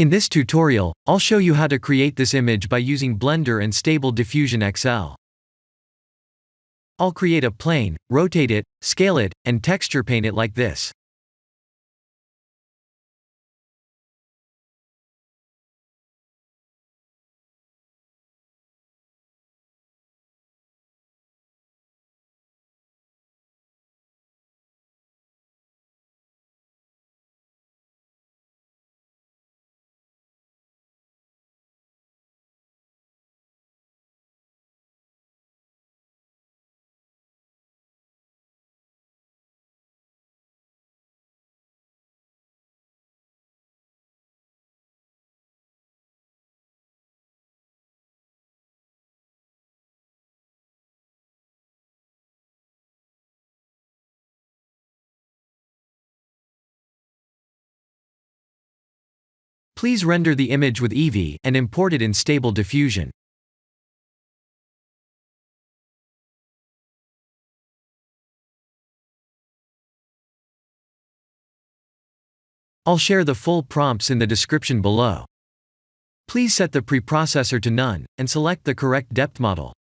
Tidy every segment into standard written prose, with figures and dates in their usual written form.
In this tutorial, I'll show you how to create this image by using Blender and Stable Diffusion XL. I'll create a plane, rotate it, scale it, and texture paint it like this. Please render the image with Eevee and import it in Stable Diffusion. I'll share the full prompts in the description below. Please set the preprocessor to none, and select the correct depth model.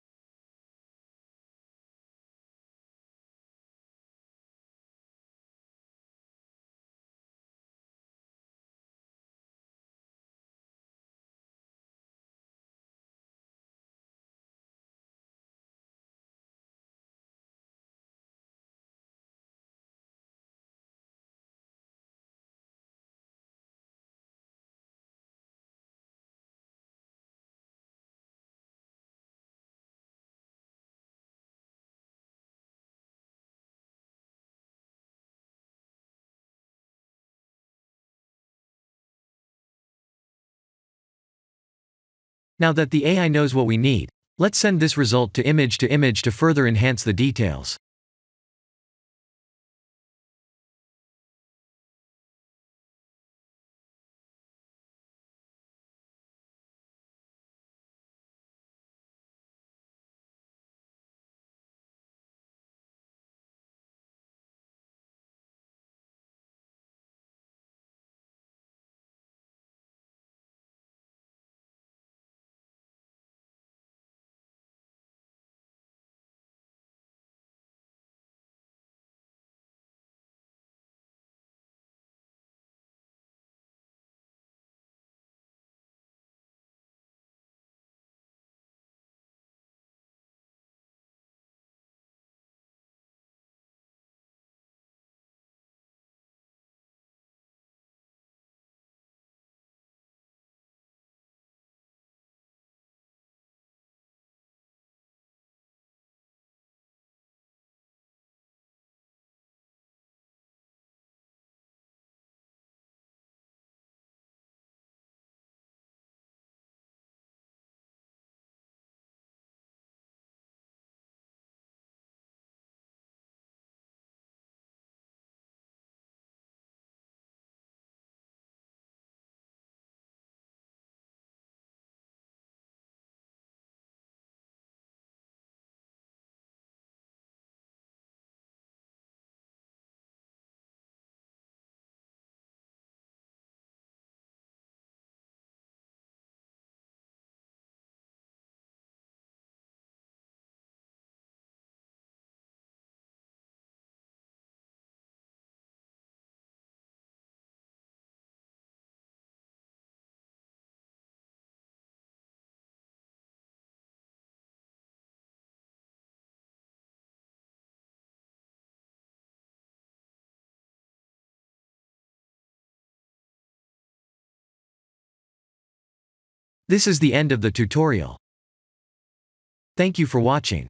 Now that the AI knows what we need, let's send this result to image to further enhance the details. This is the end of the tutorial. Thank you for watching.